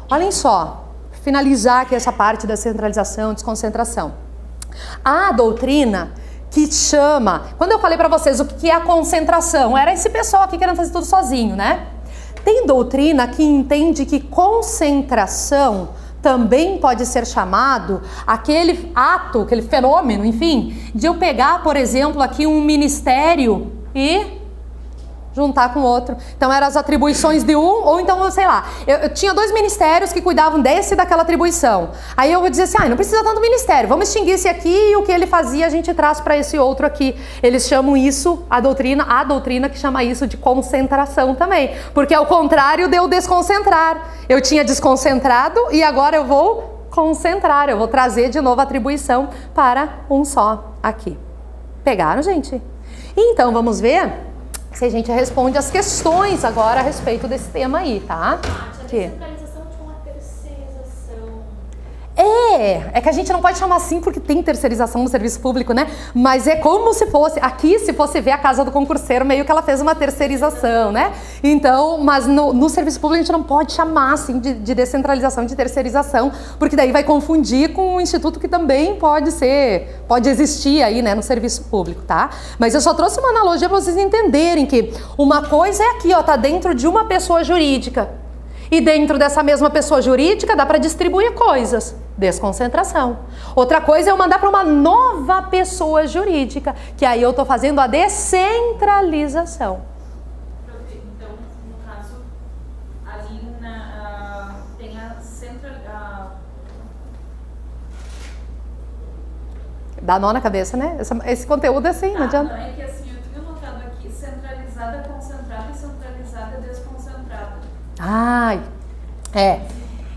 Olhem só, finalizar aqui essa parte da centralização, desconcentração. A doutrina que chama... Quando eu falei para vocês o que é a concentração, era esse pessoal aqui querendo fazer tudo sozinho, né? Tem doutrina que entende que concentração também pode ser chamado aquele ato, aquele fenômeno, enfim, de eu pegar, por exemplo, aqui um ministério e juntar com outro. Então eram as atribuições de um, ou então, sei lá, eu tinha 2 ministérios que cuidavam desse e daquela atribuição. Aí eu vou dizer assim, não precisa tanto ministério, vamos extinguir esse aqui e o que ele fazia a gente traz para esse outro aqui. Eles chamam isso, a doutrina que chama isso de concentração também, porque é o contrário de eu desconcentrar. Eu tinha desconcentrado e agora eu vou concentrar, eu vou trazer de novo a atribuição para um só aqui. Pegaram, gente? Então vamos ver se a gente responde as questões agora a respeito desse tema aí, tá? A descentralização de uma terceirização. É que a gente não pode chamar assim porque tem terceirização no serviço público, né? Mas é como se fosse, aqui se fosse ver a casa do concurseiro, meio que ela fez uma terceirização, né? Então, mas no serviço público a gente não pode chamar assim de descentralização, de terceirização, porque daí vai confundir com um instituto que também pode existir aí, né, no serviço público, tá? Mas eu só trouxe uma analogia para vocês entenderem que uma coisa é aqui, ó, tá dentro de uma pessoa jurídica. E dentro dessa mesma pessoa jurídica dá para distribuir coisas. Desconcentração. Outra coisa é eu mandar para uma nova pessoa jurídica, que aí eu estou fazendo a descentralização. Então, no caso, ali tem a Dá nó na cabeça, né? Esse conteúdo é assim, não adianta. Não, é que assim, eu tinha notado aqui, centralizada, concentrada e centralizada, desconcentrada. Ai,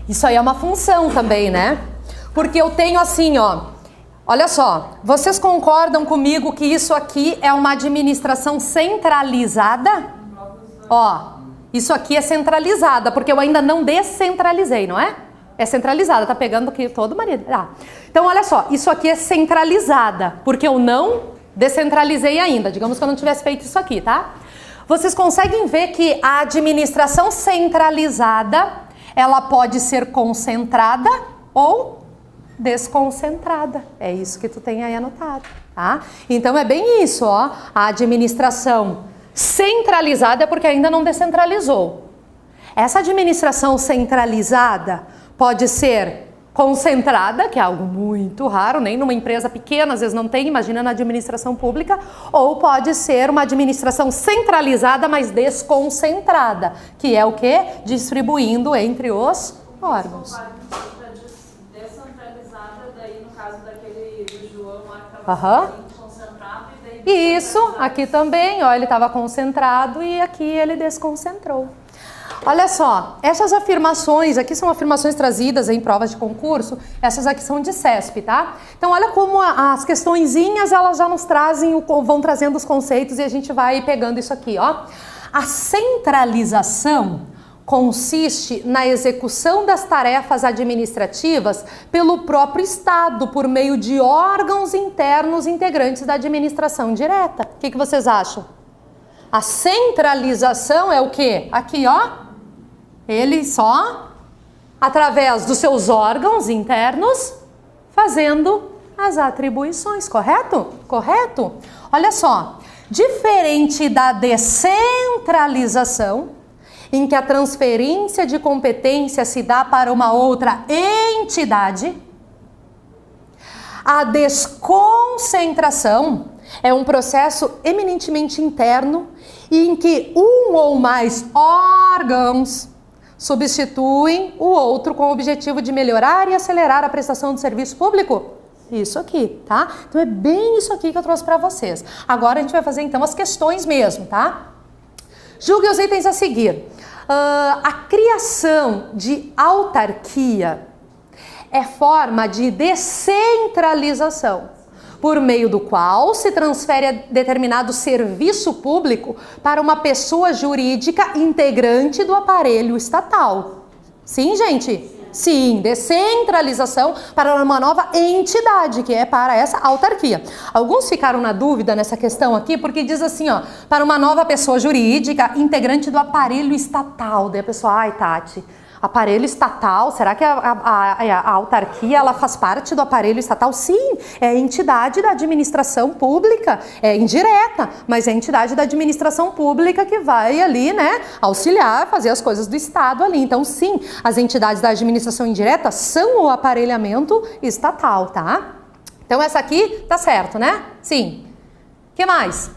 isso aí é uma função também, né? Porque eu tenho assim, ó, olha só, vocês concordam comigo que isso aqui é uma administração centralizada? Ó, isso aqui é centralizada, porque eu ainda não descentralizei, não é? É centralizada, tá pegando aqui todo o marido. Então, olha só, isso aqui é centralizada, porque eu não descentralizei ainda, digamos que eu não tivesse feito isso aqui, tá? Vocês conseguem ver que a administração centralizada, ela pode ser concentrada ou desconcentrada. É isso que tu tem aí anotado, tá? Então é bem isso, ó. A administração centralizada é porque ainda não descentralizou. Essa administração centralizada pode ser concentrada, que é algo muito raro, nem numa empresa pequena, às vezes não tem, imagina na administração pública, ou pode ser uma administração centralizada, mas desconcentrada, que é o quê? Distribuindo entre os órgãos. Descentralizada, daí no caso daquele do João lá que estava concentrado e daí... Isso, aqui também, ó, ele estava concentrado e aqui ele desconcentrou. Olha só, essas afirmações aqui são afirmações trazidas em provas de concurso, essas aqui são de CESP, tá? Então olha como as questõezinhas, elas já nos trazem, vão trazendo os conceitos e a gente vai pegando isso aqui, ó. A centralização consiste na execução das tarefas administrativas pelo próprio Estado, por meio de órgãos internos integrantes da administração direta. O que vocês acham? A centralização é o quê? Aqui, ó. Ele só, através dos seus órgãos internos, fazendo as atribuições, correto? Correto? Olha só, diferente da descentralização, em que a transferência de competência se dá para uma outra entidade, a desconcentração é um processo eminentemente interno em que um ou mais órgãos substituem o outro com o objetivo de melhorar e acelerar a prestação do serviço público. Isso aqui, tá? Então é bem isso aqui que eu trouxe para vocês. Agora a gente vai fazer então as questões mesmo, tá? Julgue os itens a seguir. A criação de autarquia é forma de descentralização, por meio do qual se transfere determinado serviço público para uma pessoa jurídica integrante do aparelho estatal. Sim, gente? Sim, descentralização para uma nova entidade, que é para essa autarquia. Alguns ficaram na dúvida nessa questão aqui, porque diz assim, ó, para uma nova pessoa jurídica integrante do aparelho estatal. Daí a pessoa, ai, Tati, Aparelho estatal, será que a autarquia ela faz parte do aparelho estatal? Sim, é entidade da administração pública, é indireta, mas é entidade da administração pública que vai ali, né, auxiliar, fazer as coisas do Estado ali. Então, sim, as entidades da administração indireta são o aparelhamento estatal, tá? Então, essa aqui tá certo, né? Sim. O que mais?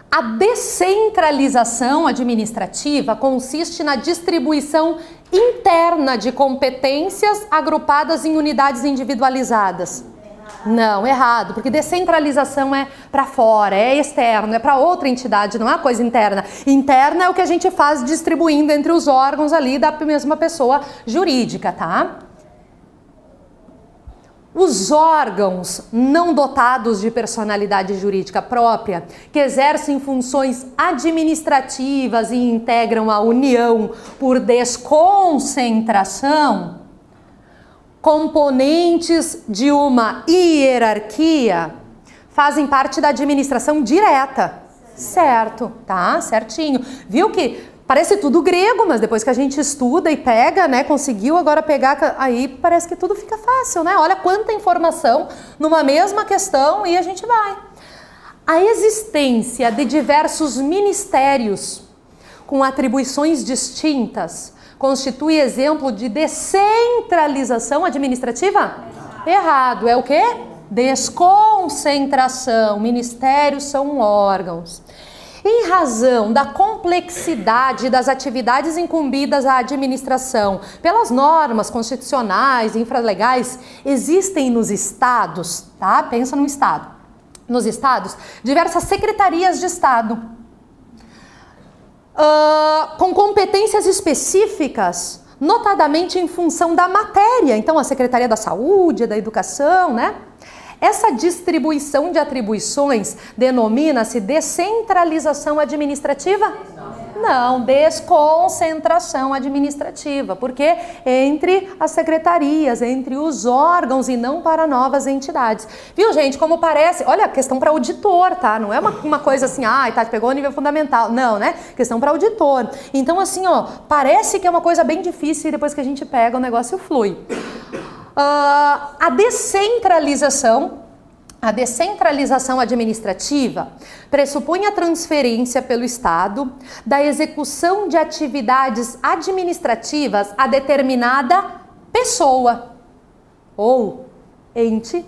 A descentralização administrativa consiste na distribuição interna de competências agrupadas em unidades individualizadas. Não, errado, porque descentralização é para fora, é externo, é para outra entidade, não é uma coisa interna. Interna é o que a gente faz distribuindo entre os órgãos ali da mesma pessoa jurídica, tá? Os órgãos não dotados de personalidade jurídica própria, que exercem funções administrativas e integram a União por desconcentração, componentes de uma hierarquia, fazem parte da administração direta. Certo, tá? Certinho. Viu que parece tudo grego, mas depois que a gente estuda e pega, né, conseguiu agora pegar, aí parece que tudo fica fácil, né? Olha quanta informação numa mesma questão e a gente vai. A existência de diversos ministérios com atribuições distintas constitui exemplo de descentralização administrativa? Errado. É o quê? Desconcentração. Ministérios são órgãos. Em razão da complexidade das atividades incumbidas à administração pelas normas constitucionais e infralegais, existem nos estados, tá? Pensa no estado. Nos estados, diversas secretarias de estado com competências específicas, notadamente em função da matéria. Então, a Secretaria da Saúde, da Educação, né? Essa distribuição de atribuições denomina-se descentralização administrativa? Não, desconcentração administrativa, porque entre as secretarias, entre os órgãos e não para novas entidades. Viu, gente, como parece, olha, questão para auditor, tá? Não é uma coisa assim, tá, pegou o nível fundamental. Não, né? Questão para auditor. Então, assim, ó, parece que é uma coisa bem difícil e depois que a gente pega o negócio flui. A descentralização administrativa pressupõe a transferência pelo Estado da execução de atividades administrativas a determinada pessoa ou ente,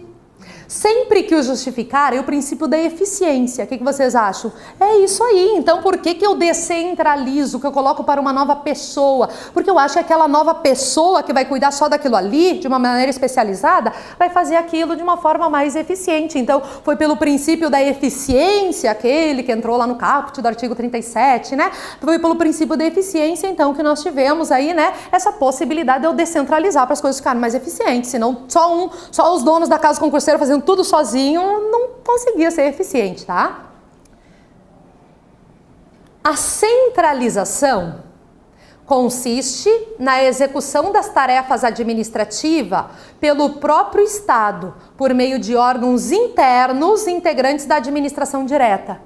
sempre que o justificar é o princípio da eficiência. O que vocês acham? É isso aí. Então, por que eu descentralizo, que eu coloco para uma nova pessoa? Porque eu acho que aquela nova pessoa que vai cuidar só daquilo ali, de uma maneira especializada, vai fazer aquilo de uma forma mais eficiente. Então, foi pelo princípio da eficiência, aquele que entrou lá no caput do artigo 37, né? Foi pelo princípio da eficiência, então, que nós tivemos aí, né, essa possibilidade de eu descentralizar para as coisas ficarem mais eficientes. Senão, só os donos da casa concurseira fazendo tudo sozinho, não conseguia ser eficiente, tá? A centralização consiste na execução das tarefas administrativas pelo próprio Estado, por meio de órgãos internos integrantes da administração direta.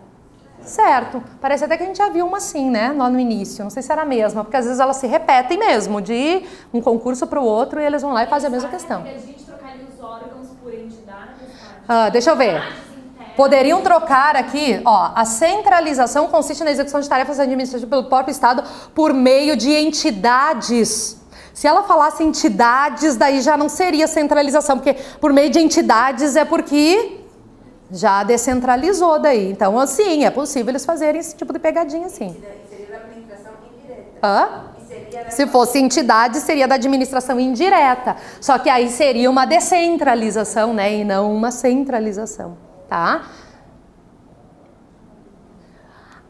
Certo. Parece até que a gente já viu uma assim, né, lá no início. Não sei se era a mesma, porque às vezes elas se repetem mesmo, de um concurso para o outro e eles vão lá e fazem a mesma questão. Deixa eu ver. Poderiam trocar aqui, ó, a centralização consiste na execução de tarefas administrativas pelo próprio Estado por meio de entidades. Se ela falasse entidades, daí já não seria centralização, porque por meio de entidades é porque já descentralizou daí. Então, assim, é possível eles fazerem esse tipo de pegadinha assim. Seria da administração indireta. Se fosse entidade, seria da administração indireta. Só que aí seria uma descentralização, né? E não uma centralização, tá?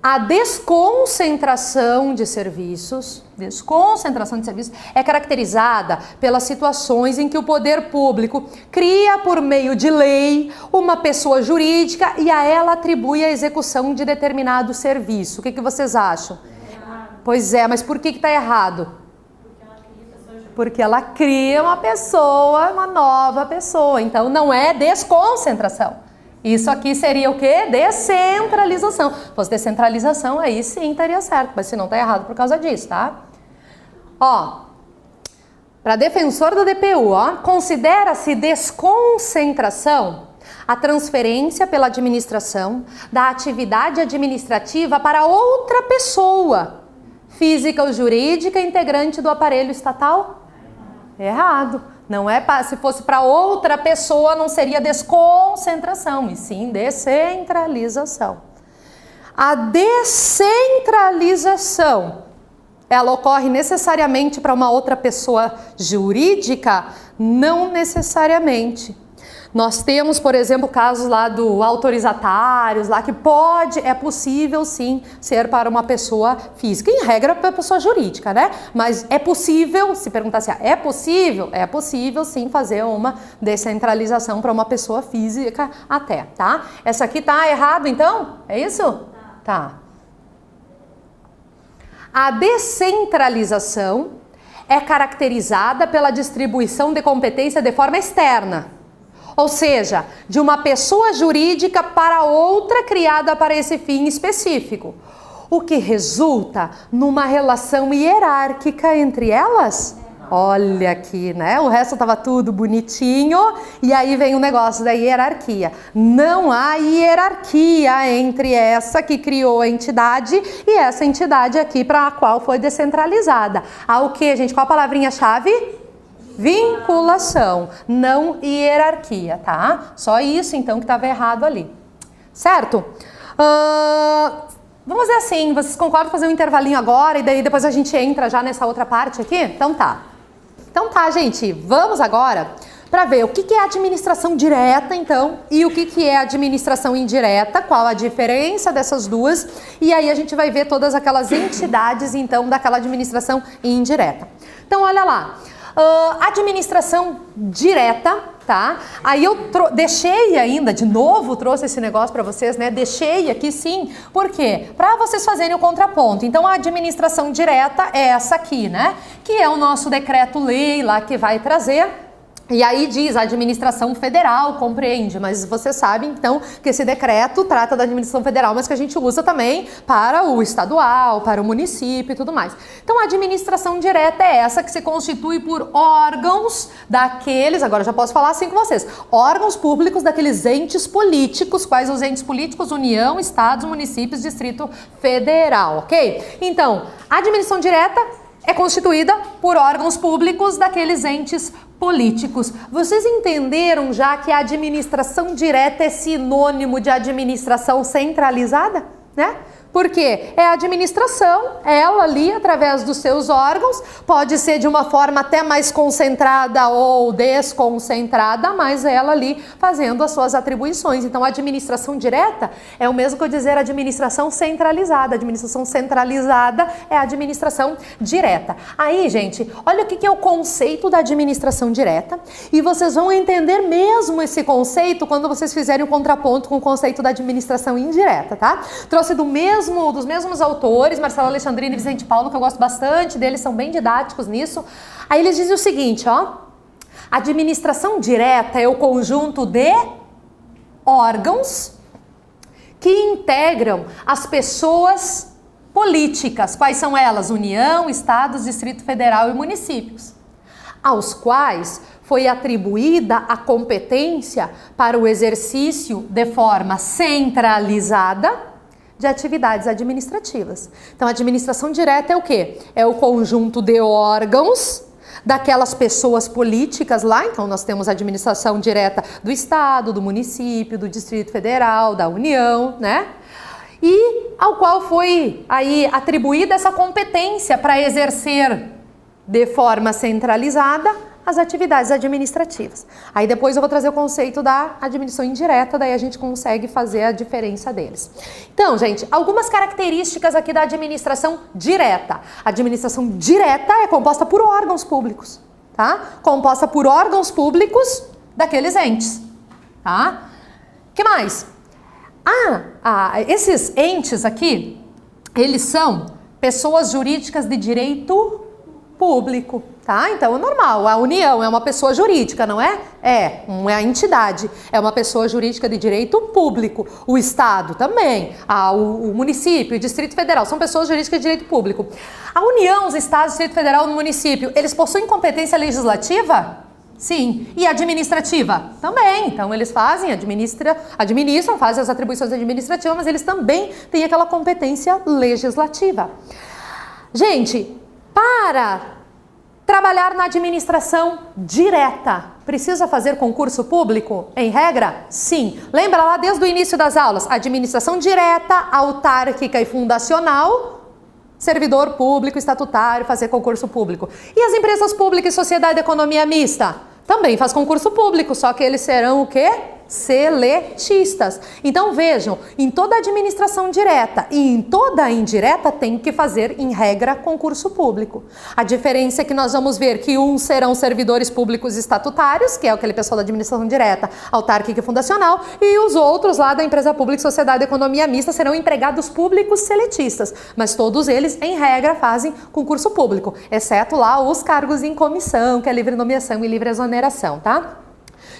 A desconcentração de serviços é caracterizada pelas situações em que o poder público cria por meio de lei uma pessoa jurídica e a ela atribui a execução de determinado serviço. O que vocês acham? Pois é, mas por que está errado? Porque ela cria uma pessoa, uma nova pessoa. Então, não é desconcentração. Isso aqui seria o quê? Descentralização. Se fosse descentralização, aí sim estaria certo. Mas se não, está errado por causa disso, tá? Ó, para defensor do DPU, ó, considera-se desconcentração a transferência pela administração da atividade administrativa para outra pessoa, física ou jurídica, integrante do aparelho estatal? Errado. Não é se fosse para outra pessoa, não seria desconcentração, e sim descentralização. A descentralização, ela ocorre necessariamente para uma outra pessoa jurídica? Não necessariamente. Nós temos, por exemplo, casos lá do autorizatários, lá que é possível sim ser para uma pessoa física, em regra para pessoa jurídica, né? Mas é possível, se perguntar se é possível sim fazer uma descentralização para uma pessoa física até, tá? Essa aqui tá errado então? É isso? Tá. A descentralização é caracterizada pela distribuição de competência de forma externa. Ou seja, de uma pessoa jurídica para outra criada para esse fim específico, o que resulta numa relação hierárquica entre elas. Olha aqui, né? O resto estava tudo bonitinho e aí vem o negócio da hierarquia. Não há hierarquia entre essa que criou a entidade e essa entidade aqui para a qual foi descentralizada. Há o que, gente? Qual a palavrinha-chave? Vinculação, não hierarquia, tá? Só isso, então, que estava errado ali. Certo? Vamos dizer assim, vocês concordam fazer um intervalinho agora e daí depois a gente entra já nessa outra parte aqui? Então tá. Então tá, gente, vamos agora para ver o que é administração direta, então, e o que é administração indireta, qual a diferença dessas duas, e aí a gente vai ver todas aquelas entidades, então, daquela administração indireta. Então, olha lá. Administração direta, tá? Aí eu deixei ainda, de novo trouxe esse negócio para vocês, né? Deixei aqui sim, por quê? Para vocês fazerem o contraponto. Então a administração direta é essa aqui, né? Que é o nosso decreto-lei lá que vai trazer. E aí diz, a administração federal compreende, mas você sabe então que esse decreto trata da administração federal, mas que a gente usa também para o estadual, para o município e tudo mais. Então a administração direta é essa que se constitui por órgãos daqueles, agora já posso falar assim com vocês, órgãos públicos daqueles entes políticos, quais os entes políticos? União, estados, municípios, Distrito Federal, ok? Então, a administração direta é constituída por órgãos públicos daqueles entes políticos. Vocês entenderam já que a administração direta é sinônimo de administração centralizada, né? Porque é a administração, ela ali, através dos seus órgãos, pode ser de uma forma até mais concentrada ou desconcentrada, mas ela ali fazendo as suas atribuições. Então, a administração direta é o mesmo que eu dizer administração centralizada. A administração centralizada é a administração direta. Aí, gente, olha o que é o conceito da administração direta e vocês vão entender mesmo esse conceito quando vocês fizerem o contraponto com o conceito da administração indireta, tá? Trouxe dos mesmos autores, Marcelo Alexandrini e Vicente Paulo, que eu gosto bastante deles, são bem didáticos nisso. Aí eles dizem o seguinte, ó, administração direta é o conjunto de órgãos que integram as pessoas políticas. Quais são elas? União, estados, Distrito Federal e municípios, aos quais foi atribuída a competência para o exercício de forma centralizada de atividades administrativas. Então, a administração direta é o quê? É o conjunto de órgãos daquelas pessoas políticas lá. Então, nós temos a administração direta do Estado, do município, do Distrito Federal, da União, né? E ao qual foi aí atribuída essa competência para exercer de forma centralizada as atividades administrativas. Aí depois eu vou trazer o conceito da administração indireta, daí a gente consegue fazer a diferença deles. Então, gente, algumas características aqui da administração direta. A administração direta é composta por órgãos públicos, tá? Composta por órgãos públicos daqueles entes, tá? Que mais? Esses entes aqui, eles são pessoas jurídicas de direito público. Tá? Então é normal. A União é uma pessoa jurídica, não é? É uma entidade. É uma pessoa jurídica de direito público. O Estado também. O município, o Distrito Federal são pessoas jurídicas de direito público. A União, os Estados, o Distrito Federal e o município, eles possuem competência legislativa? Sim. E administrativa? Também. Então eles administram, fazem as atribuições administrativas, mas eles também têm aquela competência legislativa. Gente, para trabalhar na administração direta, precisa fazer concurso público? Em regra, sim. Lembra lá desde o início das aulas? Administração direta, autárquica e fundacional, servidor público, estatutário, fazer concurso público. E as empresas públicas e sociedade de economia mista? Também faz concurso público, só que eles serão o quê? Seletistas. Então vejam, em toda administração direta e em toda indireta tem que fazer, em regra, concurso público. A diferença é que nós vamos ver que uns serão servidores públicos estatutários, que é aquele pessoal da administração direta, autárquica e fundacional, e os outros lá da empresa pública, sociedade e economia mista serão empregados públicos seletistas, mas todos eles, em regra, fazem concurso público, exceto lá os cargos em comissão, que é livre nomeação e livre exoneração, tá?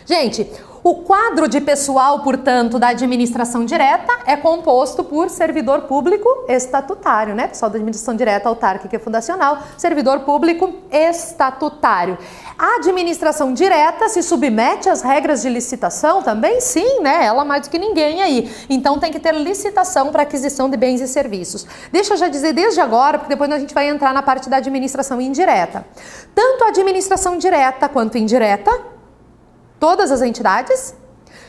Gente, o quadro de pessoal, portanto, da administração direta é composto por servidor público estatutário, né? Pessoal da administração direta, autárquica e fundacional, servidor público estatutário. A administração direta se submete às regras de licitação também? Sim, né? Ela mais do que ninguém aí. Então tem que ter licitação para aquisição de bens e serviços. Deixa eu já dizer desde agora, porque depois a gente vai entrar na parte da administração indireta. Tanto a administração direta quanto indireta, todas as entidades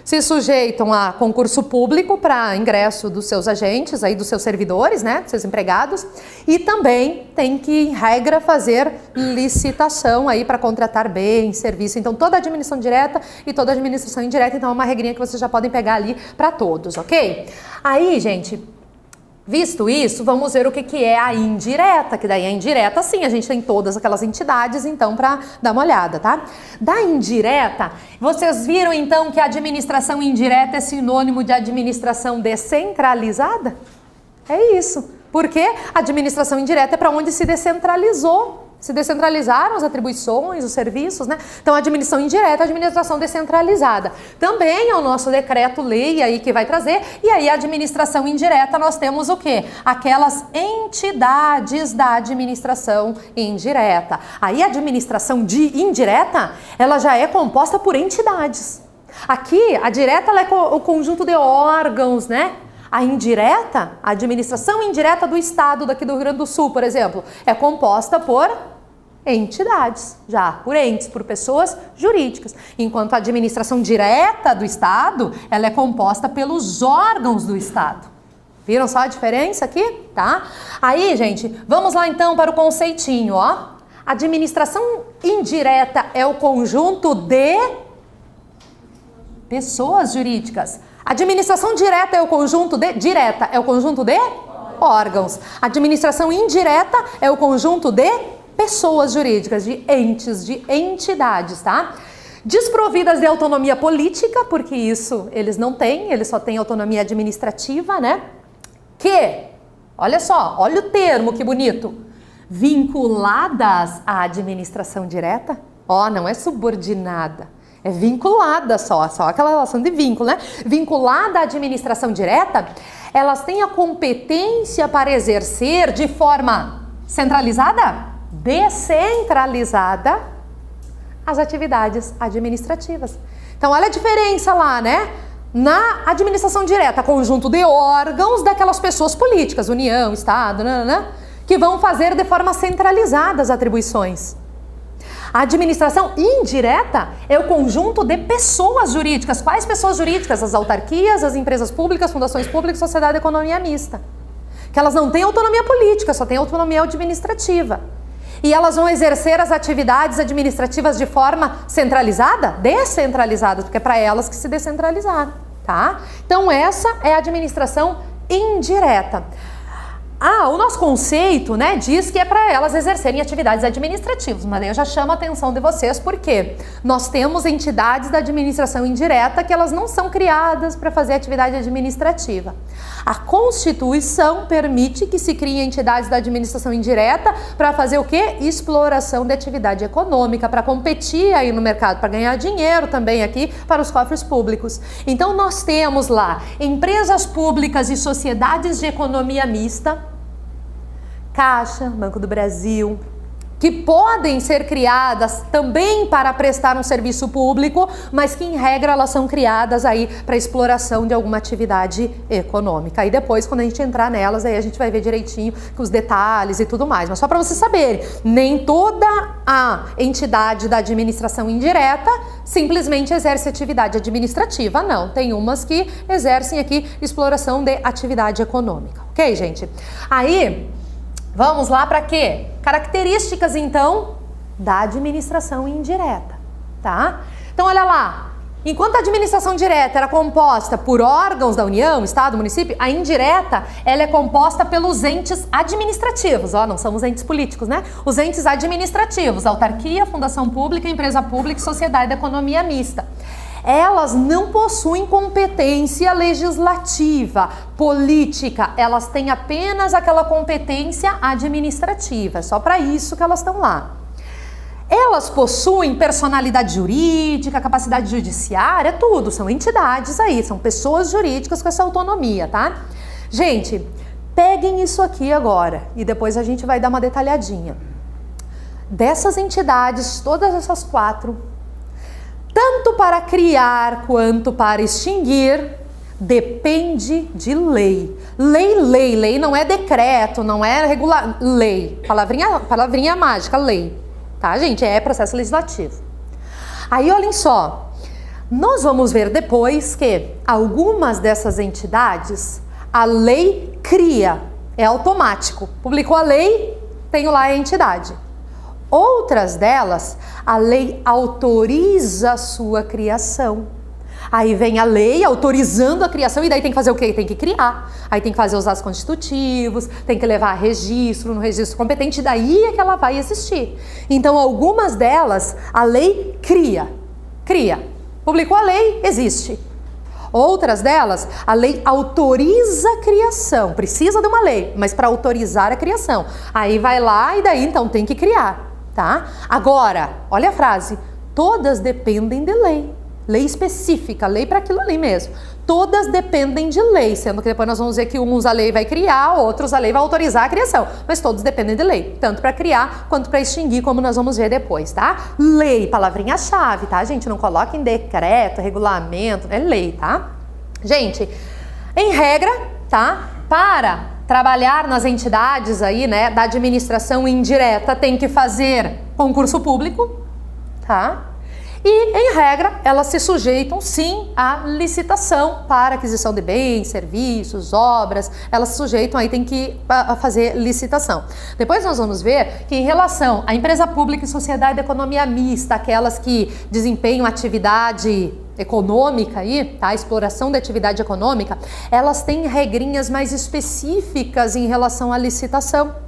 se sujeitam a concurso público para ingresso dos seus agentes, aí dos seus servidores, né, dos seus empregados, e também tem que, em regra, fazer licitação aí para contratar bens, serviço. Então, toda a administração direta e toda a administração indireta, então é uma regrinha que vocês já podem pegar ali para todos, ok? Aí, gente, visto isso, vamos ver o que é a indireta, que daí a indireta, sim, a gente tem todas aquelas entidades, então, para dar uma olhada, tá? Da indireta, vocês viram, então, que a administração indireta é sinônimo de administração descentralizada? É isso, porque a administração indireta é para onde se descentralizaram as atribuições, os serviços, né? Então, a administração indireta, a administração descentralizada. Também é o nosso decreto-lei aí que vai trazer. E aí, a administração indireta, nós temos o quê? Aquelas entidades da administração indireta. Aí, a administração indireta, ela já é composta por entidades. Aqui, a direta, ela é o conjunto de órgãos, né? A indireta, a administração indireta do Estado daqui do Rio Grande do Sul, por exemplo, é composta por entidades, já por entes, por pessoas jurídicas. Enquanto a administração direta do Estado, ela é composta pelos órgãos do Estado. Viram só a diferença aqui? Tá? Aí, gente, vamos lá então para o conceitinho, ó. Administração indireta é o conjunto de pessoas jurídicas. Administração direta é o conjunto de órgãos. Administração indireta é o conjunto de pessoas jurídicas, de entes, de entidades, tá? Desprovidas de autonomia política, porque isso eles não têm, eles só têm autonomia administrativa, né? Que, olha só, olha o termo, que bonito. Vinculadas à administração direta, ó, não é subordinada. É vinculada só aquela relação de vínculo, né? Vinculada à administração direta, elas têm a competência para exercer de forma centralizada, descentralizada, as atividades administrativas. Então, olha a diferença lá, né? Na administração direta, conjunto de órgãos daquelas pessoas políticas, União, Estado, que vão fazer de forma centralizada as atribuições. A administração indireta é o conjunto de pessoas jurídicas. Quais pessoas jurídicas? As autarquias, as empresas públicas, fundações públicas, sociedade e economia mista. Que elas não têm autonomia política, só têm autonomia administrativa. E elas vão exercer as atividades administrativas de forma centralizada? Descentralizada, porque é para elas que se descentralizaram, tá? Então essa é a administração indireta. o nosso conceito, né, diz que é para elas exercerem atividades administrativas, mas aí eu já chamo a atenção de vocês porque nós temos entidades da administração indireta que elas não são criadas para fazer atividade administrativa. A Constituição permite que se criem entidades da administração indireta para fazer o quê? Exploração de atividade econômica, para competir aí no mercado, para ganhar dinheiro também aqui para os cofres públicos. Então nós temos lá empresas públicas e sociedades de economia mista, Caixa, Banco do Brasil, que podem ser criadas também para prestar um serviço público, mas que em regra elas são criadas aí para exploração de alguma atividade econômica. Aí depois, quando a gente entrar nelas, aí a gente vai ver direitinho os detalhes e tudo mais. Mas só para vocês saberem, nem toda a entidade da administração indireta simplesmente exerce atividade administrativa, não. Tem umas que exercem aqui exploração de atividade econômica, ok, gente? Aí vamos lá para quê? Características, então, da administração indireta, tá? Então, olha lá. Enquanto a administração direta era composta por órgãos da União, Estado, município, a indireta, ela é composta pelos entes administrativos. Ó, não são os entes políticos, né? Os entes administrativos, autarquia, fundação pública, empresa pública e sociedade da economia mista. Elas não possuem competência legislativa, política, elas têm apenas aquela competência administrativa, é só para isso que elas estão lá. Elas possuem personalidade jurídica, capacidade judiciária, tudo, são entidades aí, são pessoas jurídicas com essa autonomia, tá? Gente, peguem isso aqui agora e depois a gente vai dar uma detalhadinha. Dessas entidades, todas essas 4, tanto para criar quanto para extinguir, depende de lei. Lei não é decreto, não é regular. Lei, palavrinha mágica, lei. Tá, gente? É processo legislativo. Aí, olhem só, nós vamos ver depois que algumas dessas entidades, a lei cria, é automático. Publicou a lei, tenho lá a entidade. Outras delas, a lei autoriza a sua criação. Aí vem a lei autorizando a criação e daí tem que fazer o quê? Tem que criar. Aí tem que fazer os atos constitutivos, tem que levar registro no registro competente, daí é que ela vai existir. Então, algumas delas, a lei cria. Publicou a lei, existe. Outras delas, a lei autoriza a criação. Precisa de uma lei, mas para autorizar a criação. Aí vai lá e daí então tem que criar. Tá? Agora, olha a frase, todas dependem de lei. Lei específica, lei para aquilo ali mesmo. Todas dependem de lei, sendo que depois nós vamos ver que uns a lei vai criar, outros a lei vai autorizar a criação. Mas todos dependem de lei, tanto para criar quanto para extinguir, como nós vamos ver depois, tá? Lei, palavrinha-chave, tá, gente? Não coloquem decreto, regulamento, é lei, tá? Gente, em regra, tá? Para trabalhar nas entidades aí, né, da administração indireta, tem que fazer concurso público, tá? E, em regra, elas se sujeitam, sim, à licitação para aquisição de bens, serviços, obras. Elas se sujeitam, aí tem que fazer licitação. Depois nós vamos ver que, em relação à empresa pública e sociedade de economia mista, aquelas que desempenham atividade econômica aí, tá? Exploração da atividade econômica, elas têm regrinhas mais específicas em relação à licitação.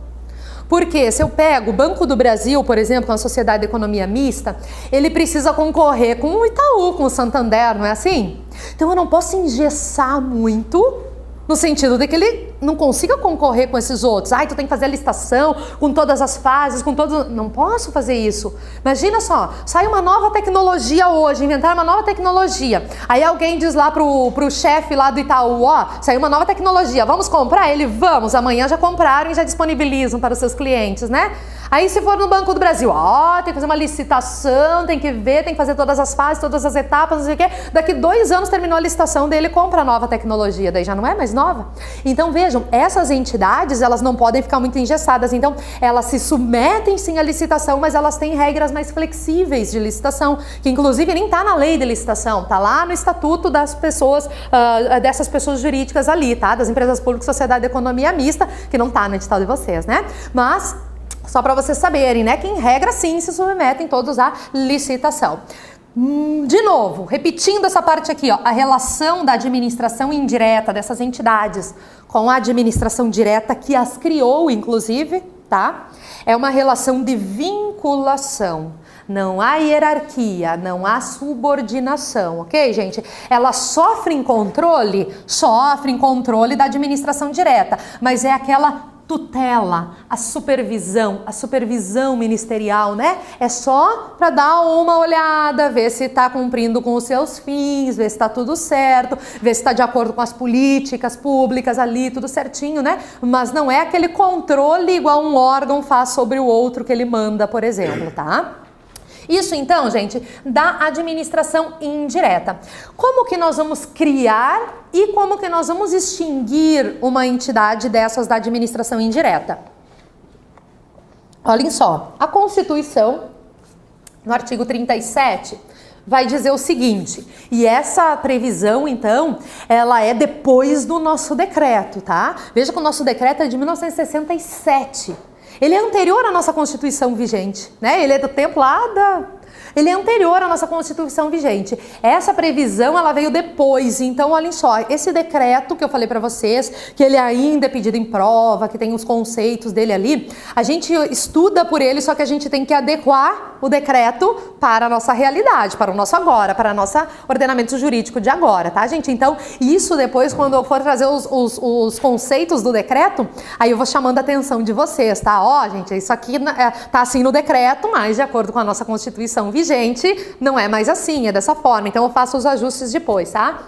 Porque se eu pego o Banco do Brasil, por exemplo, uma sociedade de economia mista, ele precisa concorrer com o Itaú, com o Santander, não é assim? Então eu não posso engessar muito, no sentido de que ele não consiga concorrer com esses outros. Ai, tu tem que fazer a licitação com todas as fases, com todos... Não posso fazer isso. Imagina só, sai uma nova tecnologia hoje, inventaram uma nova tecnologia. Aí alguém diz lá pro chefe lá do Itaú, ó, saiu uma nova tecnologia, vamos comprar? Ele, vamos, amanhã já compraram e já disponibilizam para os seus clientes, né? Aí se for no Banco do Brasil, ó, tem que fazer uma licitação, tem que ver, tem que fazer todas as fases, todas as etapas, não sei o quê. Daqui 2 anos terminou a licitação dele, compra a nova tecnologia, daí já não é mais nova. Então vejam, essas entidades, elas não podem ficar muito engessadas, então elas se submetem sim à licitação, mas elas têm regras mais flexíveis de licitação, que inclusive nem está na lei de licitação, está lá no estatuto das pessoas, dessas pessoas jurídicas ali, tá? Das empresas públicas, sociedade de economia mista, que não está no edital de vocês, né? Mas só para vocês saberem, né, que em regra sim se submetem todos à licitação. De novo, repetindo essa parte aqui, ó, a relação da administração indireta dessas entidades com a administração direta que as criou, inclusive, tá? É uma relação de vinculação. Não há hierarquia, não há subordinação, ok, gente? Elas sofrem controle da administração direta, mas é aquela tutela, a supervisão ministerial, né? É só para dar uma olhada, ver se está cumprindo com os seus fins, ver se está tudo certo, ver se está de acordo com as políticas públicas ali, tudo certinho, né? Mas não é aquele controle igual um órgão faz sobre o outro que ele manda, por exemplo, tá? Isso então, gente, da administração indireta. Como que nós vamos criar e como que nós vamos extinguir uma entidade dessas da administração indireta? Olhem só, a Constituição, no artigo 37, vai dizer o seguinte, e essa previsão, então, ela é depois do nosso decreto, tá? Veja que o nosso decreto é de 1967. Ele é anterior à nossa Constituição vigente, né? Ele é do tempo Ele é anterior à nossa Constituição vigente. Essa previsão, ela veio depois. Então, olhem só, esse decreto que eu falei para vocês, que ele ainda é pedido em prova, que tem os conceitos dele ali, a gente estuda por ele, só que a gente tem que adequar o decreto para a nossa realidade, para o nosso agora, para o nosso ordenamento jurídico de agora, tá, gente? Então, isso depois, quando eu for trazer os conceitos do decreto, aí eu vou chamando a atenção de vocês, tá? Ó, gente, isso aqui tá assim no decreto, mas de acordo com a nossa Constituição vigente, não é mais assim, é dessa forma. Então, eu faço os ajustes depois, tá?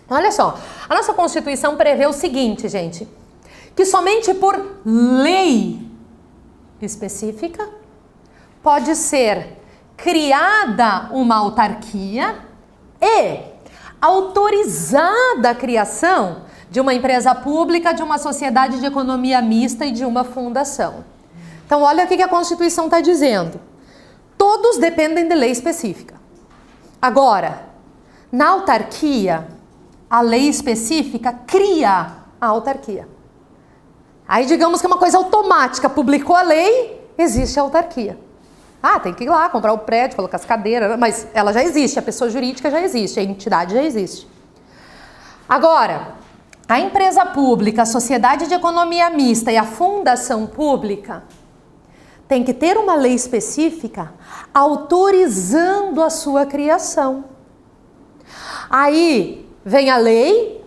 Olha só, a nossa Constituição prevê o seguinte, gente, que somente por lei específica pode ser criada uma autarquia e autorizada a criação de uma empresa pública, de uma sociedade de economia mista e de uma fundação. Então, olha o que a Constituição está dizendo. Todos dependem de lei específica. Agora, na autarquia, a lei específica cria a autarquia. Aí, digamos que é uma coisa automática. Publicou a lei, existe a autarquia. Ah, tem que ir lá, comprar o prédio, colocar as cadeiras, mas ela já existe, a pessoa jurídica já existe, a entidade já existe. Agora, a empresa pública, a sociedade de economia mista e a fundação pública tem que ter uma lei específica autorizando a sua criação. Aí vem a lei,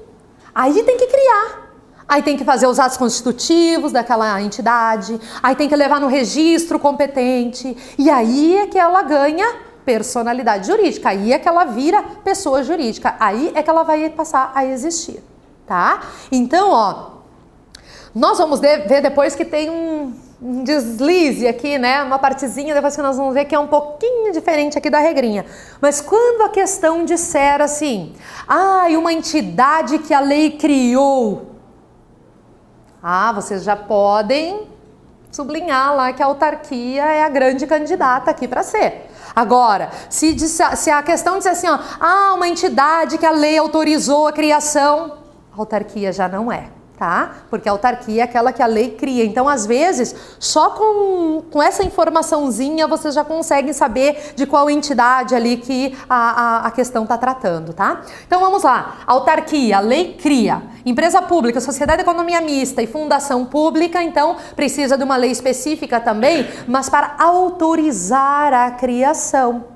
aí tem que criar. Aí tem que fazer os atos constitutivos daquela entidade, aí tem que levar no registro competente, e aí é que ela ganha personalidade jurídica, aí é que ela vira pessoa jurídica, aí é que ela vai passar a existir, tá? Então, ó, nós vamos ver depois que tem um deslize aqui, né? Uma partezinha, depois que nós vamos ver que é um pouquinho diferente aqui da regrinha. Mas quando a questão disser assim, e uma entidade que a lei criou, vocês já podem sublinhar lá que a autarquia é a grande candidata aqui para ser. Agora, se a questão disser assim, uma entidade que a lei autorizou a criação, a autarquia já não é, tá? Porque a autarquia é aquela que a lei cria. Então, às vezes, só com essa informaçãozinha vocês já conseguem saber de qual entidade ali que a questão está tratando, tá? Então, vamos lá. Autarquia, a lei cria. Empresa pública, sociedade de economia mista e fundação pública, então, precisa de uma lei específica também, mas para autorizar a criação.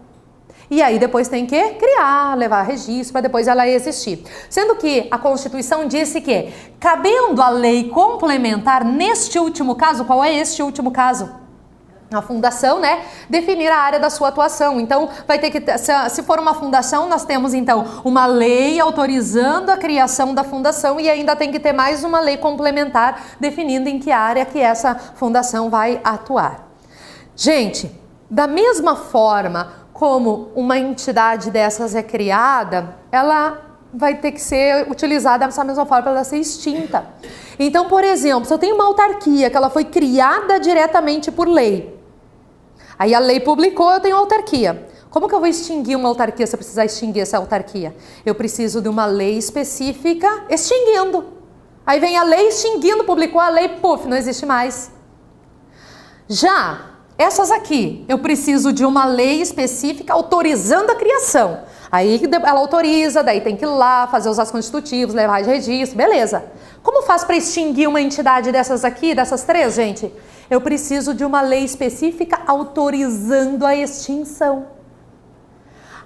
E aí depois tem que criar, levar registro para depois ela existir. Sendo que a Constituição disse que, cabendo a lei complementar neste último caso, qual é este último caso? A fundação, né? Definir a área da sua atuação. Então, vai ter que, se for uma fundação, nós temos então uma lei autorizando a criação da fundação e ainda tem que ter mais uma lei complementar definindo em que área que essa fundação vai atuar. Gente, da mesma forma como uma entidade dessas é criada, ela vai ter que ser utilizada dessa mesma forma para ela ser extinta. Então, por exemplo, se eu tenho uma autarquia que ela foi criada diretamente por lei, aí a lei publicou, eu tenho autarquia. Como que eu vou extinguir uma autarquia se eu precisar extinguir essa autarquia? Eu preciso de uma lei específica extinguindo. Aí vem a lei extinguindo, publicou a lei, puf, não existe mais. Já Essas aqui, eu preciso de uma lei específica autorizando a criação. Aí ela autoriza, daí tem que ir lá, fazer os atos constitutivos, levar de registro, beleza. Como faz para extinguir uma entidade dessas aqui, dessas três, gente? Eu preciso de uma lei específica autorizando a extinção.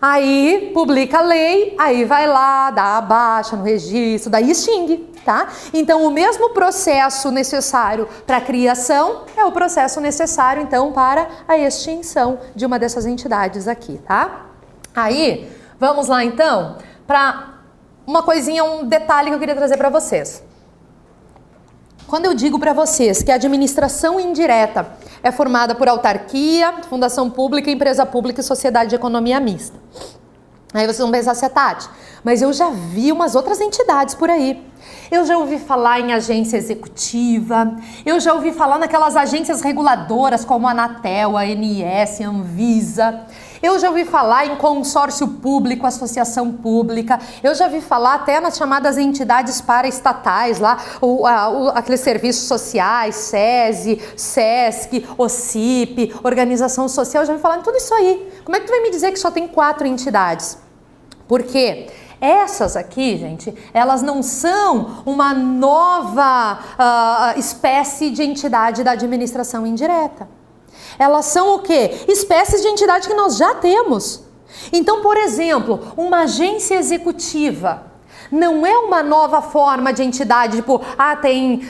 Aí publica a lei, aí vai lá, dá a baixa no registro, daí extingue, tá? Então o mesmo processo necessário para a criação é o processo necessário então para a extinção de uma dessas entidades aqui, tá? Aí, vamos lá então para uma coisinha, um detalhe que eu queria trazer para vocês. Quando eu digo para vocês que a administração indireta é formada por autarquia, fundação pública, empresa pública e sociedade de economia mista. Aí vocês vão pensar, Tati, mas eu já vi umas outras entidades por aí. Eu já ouvi falar em agência executiva, eu já ouvi falar naquelas agências reguladoras como a Anatel, a ANS, a Anvisa. Eu já ouvi falar em consórcio público, associação pública. Eu já ouvi falar até nas chamadas entidades paraestatais lá, aqueles serviços sociais, SESI, SESC, OCIP, organização social. Eu já ouvi falar em tudo isso aí. Como é que tu vai me dizer que só tem 4 entidades? Por quê? Essas aqui, gente, elas não são uma nova espécie de entidade da administração indireta. Elas são o quê? Espécies de entidade que nós já temos. Então, por exemplo, uma agência executiva não é uma nova forma de entidade, tipo,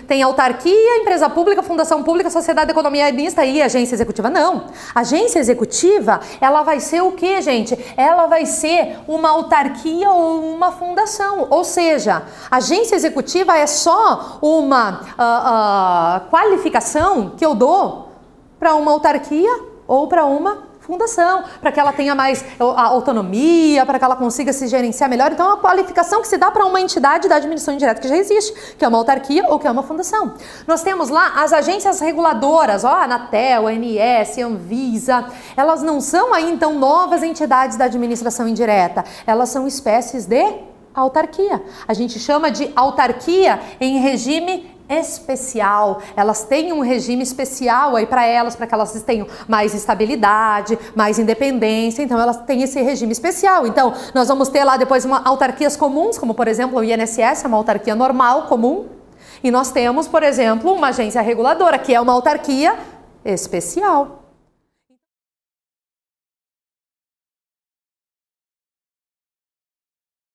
tem autarquia, empresa pública, fundação pública, sociedade de economia mista e agência executiva. Não. Agência executiva, ela vai ser o quê, gente? Ela vai ser uma autarquia ou uma fundação. Ou seja, agência executiva é só uma qualificação que eu dou para uma autarquia ou para uma fundação, para que ela tenha mais autonomia, para que ela consiga se gerenciar melhor. Então, é uma qualificação que se dá para uma entidade da administração indireta que já existe, que é uma autarquia ou que é uma fundação. Nós temos lá as agências reguladoras, Anatel, ANS, Anvisa. Elas não são aí, então, novas entidades da administração indireta. Elas são espécies de autarquia. A gente chama de autarquia em regime especial. Elas têm um regime especial aí para que elas tenham mais estabilidade, mais independência, então elas têm esse regime especial. Então, nós vamos ter lá depois autarquias comuns, como por exemplo o INSS, é uma autarquia normal, comum, e nós temos, por exemplo, uma agência reguladora, que é uma autarquia especial.